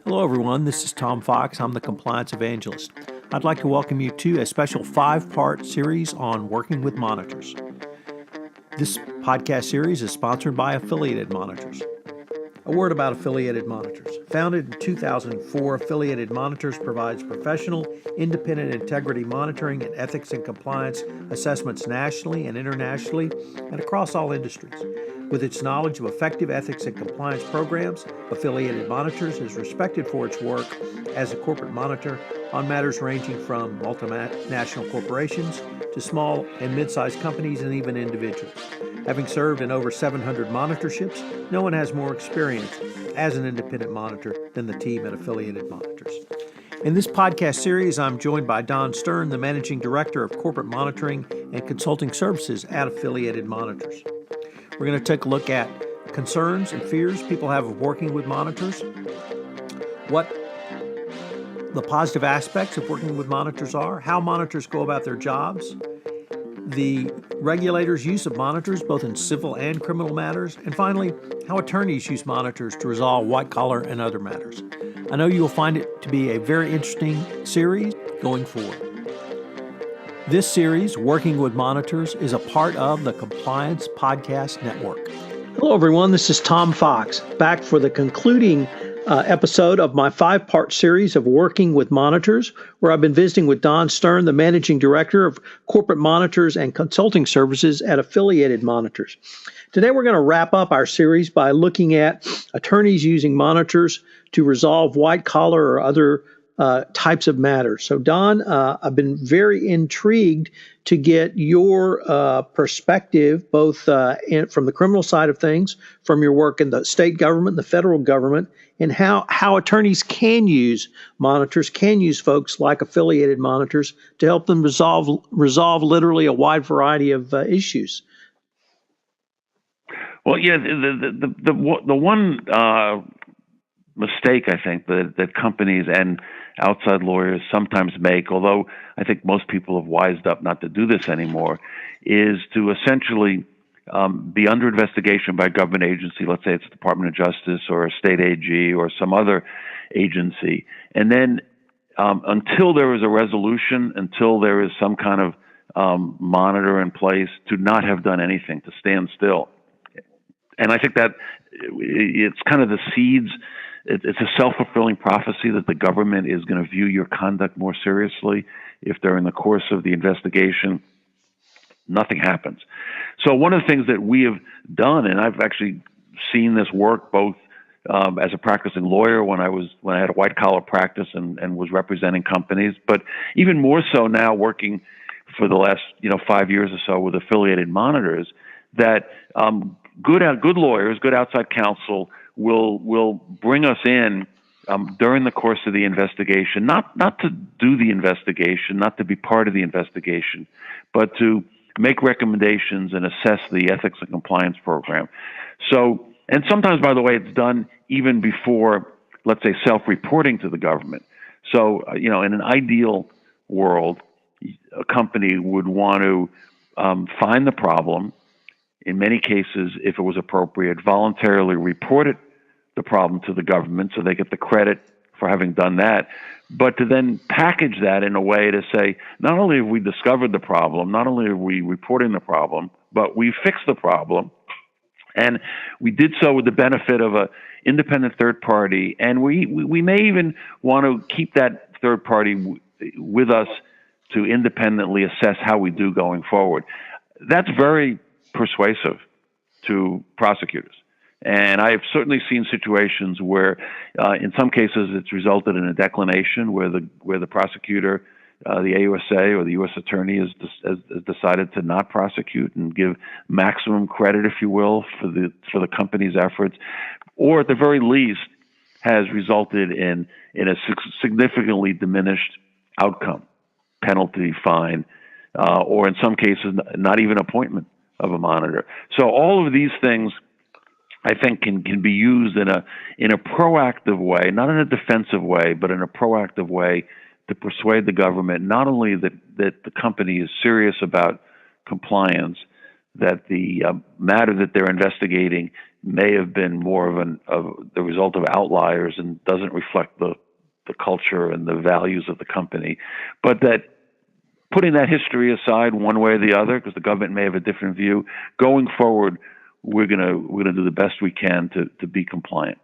Hello, everyone. This is Tom Fox. I'm the Compliance Evangelist. I'd like to welcome you to a special 5-part series on working with monitors. This podcast series is sponsored by Affiliated Monitors. A word about Affiliated Monitors. Founded in 2004, Affiliated Monitors provides professional, independent integrity monitoring and ethics and compliance assessments nationally and internationally and across all industries. With its knowledge of effective ethics and compliance programs, Affiliated Monitors is respected for its work as a corporate monitor on matters ranging from multinational corporations to small and mid-sized companies and even individuals. Having served in over 700 monitorships, no one has more experience as an independent monitor than the team at Affiliated Monitors. In this podcast series, I'm joined by Don Stern, the Managing Director of Corporate Monitoring and Consulting Services at Affiliated Monitors. We're going to take a look at concerns and fears people have of working with monitors, what the positive aspects of working with monitors are, how monitors go about their jobs, the regulators' use of monitors both in civil and criminal matters, and finally, how attorneys use monitors to resolve white-collar and other matters. I know you'll find it to be a very interesting series going forward. This series, Working with Monitors, is a part of the Compliance Podcast Network. Hello, everyone. This is Tom Fox, back for the concluding episode of my 5-part series of Working with Monitors, where I've been visiting with Don Stern, the Managing Director of Corporate Monitors and Consulting Services at Affiliated Monitors. Today, we're going to wrap up our series by looking at attorneys using monitors to resolve white-collar or other types of matters. So, Don, I've been very intrigued to get your perspective, both from the criminal side of things, from your work in the state government, the federal government, and how attorneys can use monitors, can use folks like Affiliated Monitors to help them resolve literally a wide variety of issues. Well, yeah, the one mistake I think that companies and outside lawyers sometimes make, although I think most people have wised up not to do this anymore, is to essentially be under investigation by a government agency, let's say it's the Department of Justice or a state AG or some other agency, and then until there is a resolution, until there is some kind of monitor in place, to not have done anything, to stand still. And I think that it's kind of the seeds. It's a self-fulfilling prophecy that the government is going to view your conduct more seriously if during the course of the investigation nothing happens. So one of the things that we have done, and I've actually seen this work both as a practicing lawyer when I had a white-collar practice and was representing companies, but even more so now working for the last 5 years or so with Affiliated Monitors, that good lawyers, good outside counsel will bring us in during the course of the investigation, not to do the investigation, not to be part of the investigation, but to make recommendations and assess the ethics and compliance program. So, and sometimes, by the way, it's done even before, let's say, self-reporting to the government. So, in an ideal world, a company would want to find the problem. In many cases, if it was appropriate, voluntarily report the problem to the government so they get the credit for having done that, but to then package that in a way to say, not only have we discovered the problem, not only are we reporting the problem, but we fixed the problem, and we did so with the benefit of an independent third party, and we may even want to keep that third party with us to independently assess how we do going forward. That's very persuasive to prosecutors. And I have certainly seen situations where, in some cases, it's resulted in a declination where the prosecutor, the AUSA or the U.S. attorney has decided to not prosecute and give maximum credit, if you will, for the company's efforts, or at the very least has resulted in a significantly diminished outcome, penalty, fine, or in some cases not even appointment of a monitor. So all of these things, I think, can be used in a proactive way, not in a defensive way, but in a proactive way to persuade the government not only that the company is serious about compliance, that the matter that they're investigating may have been more of the result of outliers and doesn't reflect the culture and the values of the company. But that, putting that history aside one way or the other, because the government may have a different view, going forward, we're gonna do the best we can to be compliant.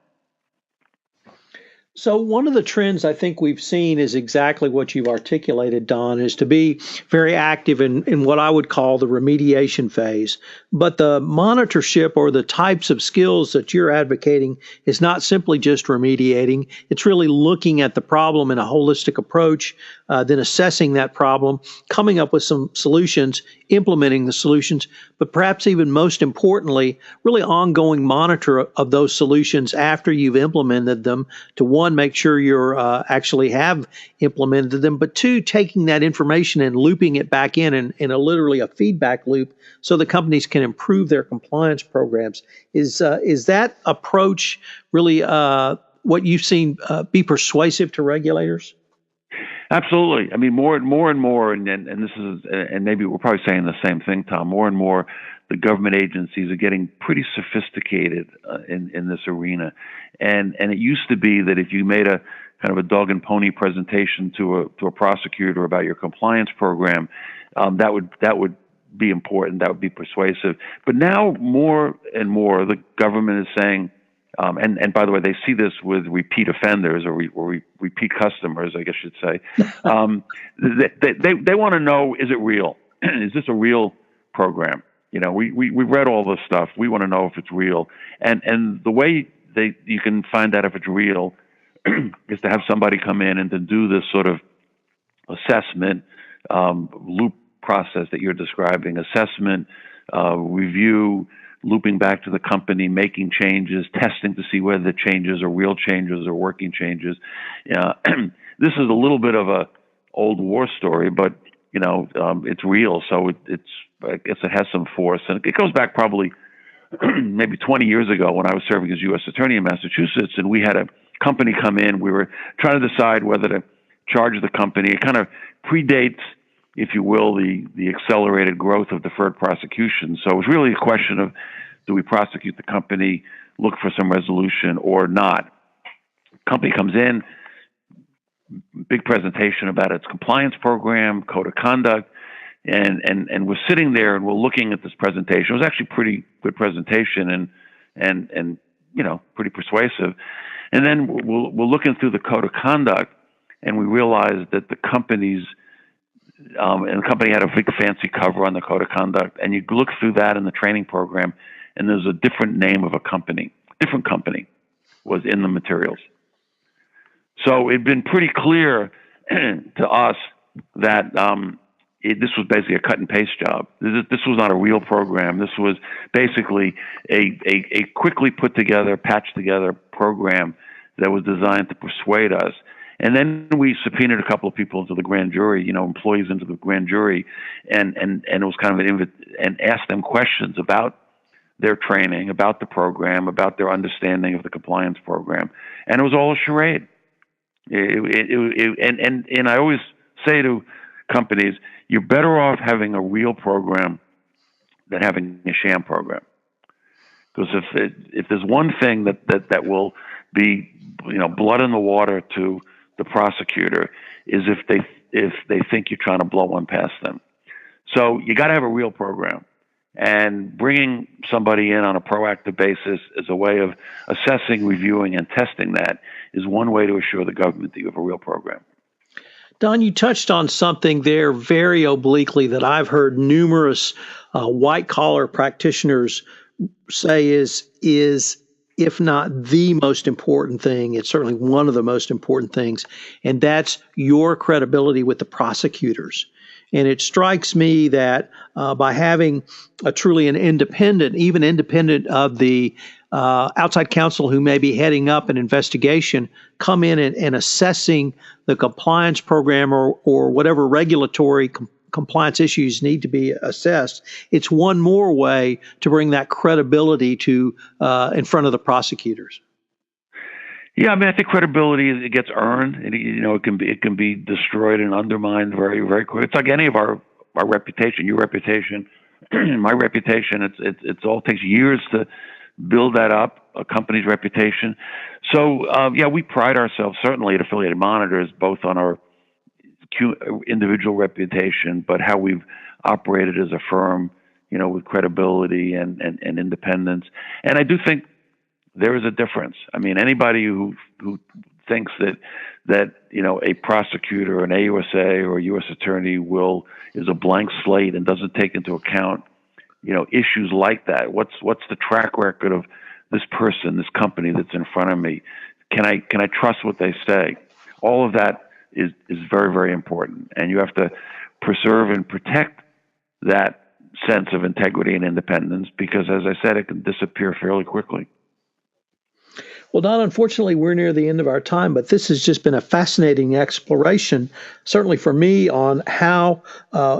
So one of the trends I think we've seen is exactly what you've articulated, Don, is to be very active in what I would call the remediation phase. But the monitorship or the types of skills that you're advocating is not simply just remediating. It's really looking at the problem in a holistic approach, then assessing that problem, coming up with some solutions, implementing the solutions, but perhaps even most importantly, really ongoing monitor of those solutions after you've implemented them to, one, make sure you're actually have implemented them, but two, taking that information and looping it back in a literally a feedback loop so the companies can improve their compliance programs. Is that approach really what you've seen be persuasive to regulators? Absolutely. I mean, more and more, and this is, and maybe we're probably saying the same thing, Tom. More and more, the government agencies are getting pretty sophisticated in this arena, and it used to be that if you made a kind of a dog and pony presentation to a prosecutor about your compliance program, that would be important, that would be persuasive. But now, more and more, the government is saying. And by the way, they see this with repeat offenders or repeat customers, I guess you'd say. They want to know, is it real? Is this a real program? You know, we read all this stuff. We want to know if it's real. And the way you can find out if it's real is to have somebody come in and to do this sort of assessment loop process that you're describing, assessment, review, looping back to the company, making changes, testing to see whether the changes are real changes or working changes. This is a little bit of a old war story, but it's real, so I guess it has some force, and it goes back probably maybe 20 years ago when I was serving as U.S. Attorney in Massachusetts, and we had a company come in. We were trying to decide whether to charge the company. It kind of predates, if you will, the accelerated growth of deferred prosecution. So it was really a question of, do we prosecute the company, look for some resolution, or not? Company comes in, big presentation about its compliance program, code of conduct, and we're sitting there and we're looking at this presentation. It was actually a pretty good presentation and pretty persuasive. And then we're looking through the code of conduct, and we realized that the company's and the company had a big fancy cover on the code of conduct, and you look through that in the training program, and there's a different name of a company. Different company was in the materials. So it'd been pretty clear to us that this was basically a cut and paste job. This was not a real program. This was basically a quickly put together, patched together program that was designed to persuade us. And then we subpoenaed a couple of people into the grand jury, employees into the grand jury, and it was kind of and asked them questions about their training, about the program, about their understanding of the compliance program, and it was all a charade. And I always say to companies, you're better off having a real program than having a sham program, because if there's one thing that will be blood in the water to the prosecutor is if they think you're trying to blow one past them. So you got to have a real program, and bringing somebody in on a proactive basis as a way of assessing, reviewing, and testing that is one way to assure the government that you have a real program. Don, you touched on something there very obliquely that I've heard numerous white-collar practitioners say is if not the most important thing, it's certainly one of the most important things, and that's your credibility with the prosecutors. And it strikes me that by having truly an independent, even independent of the outside counsel who may be heading up an investigation, come in and assessing the compliance program or whatever regulatory compliance issues need to be assessed, it's one more way to bring that credibility to in front of the prosecutors. Yeah, I mean, I think credibility, it gets earned, and it can be destroyed and undermined very, very quickly. It's like any of our reputation, your reputation, my reputation. It all takes years to build that up, a company's reputation. So, we pride ourselves certainly at Affiliated Monitors, both on our individual reputation, but how we've operated as a firm, with credibility and independence. And I do think there is a difference. I mean, anybody who thinks that a prosecutor, an AUSA, or a U.S. attorney is a blank slate and doesn't take into account issues like that. What's the track record of this person, this company that's in front of me? Can I trust what they say? All of that is very, very important, and you have to preserve and protect that sense of integrity and independence, because, as I said, it can disappear fairly quickly. Well, Don, unfortunately, we're near the end of our time, but this has just been a fascinating exploration, certainly for me, on how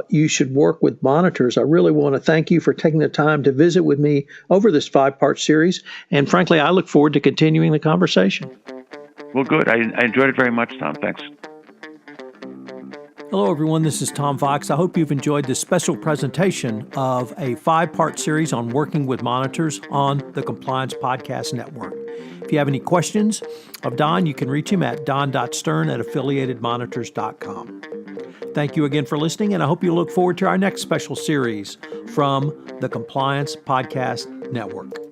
you should work with monitors. I really want to thank you for taking the time to visit with me over this 5-part series. And frankly, I look forward to continuing the conversation. Well, good. I enjoyed it very much, Tom. Thanks. Hello, everyone. This is Tom Fox. I hope you've enjoyed this special presentation of a 5-part series on working with monitors on the Compliance Podcast Network. If you have any questions of Don, you can reach him at don.stern@affiliatedmonitors.com. Thank you again for listening, and I hope you look forward to our next special series from the Compliance Podcast Network.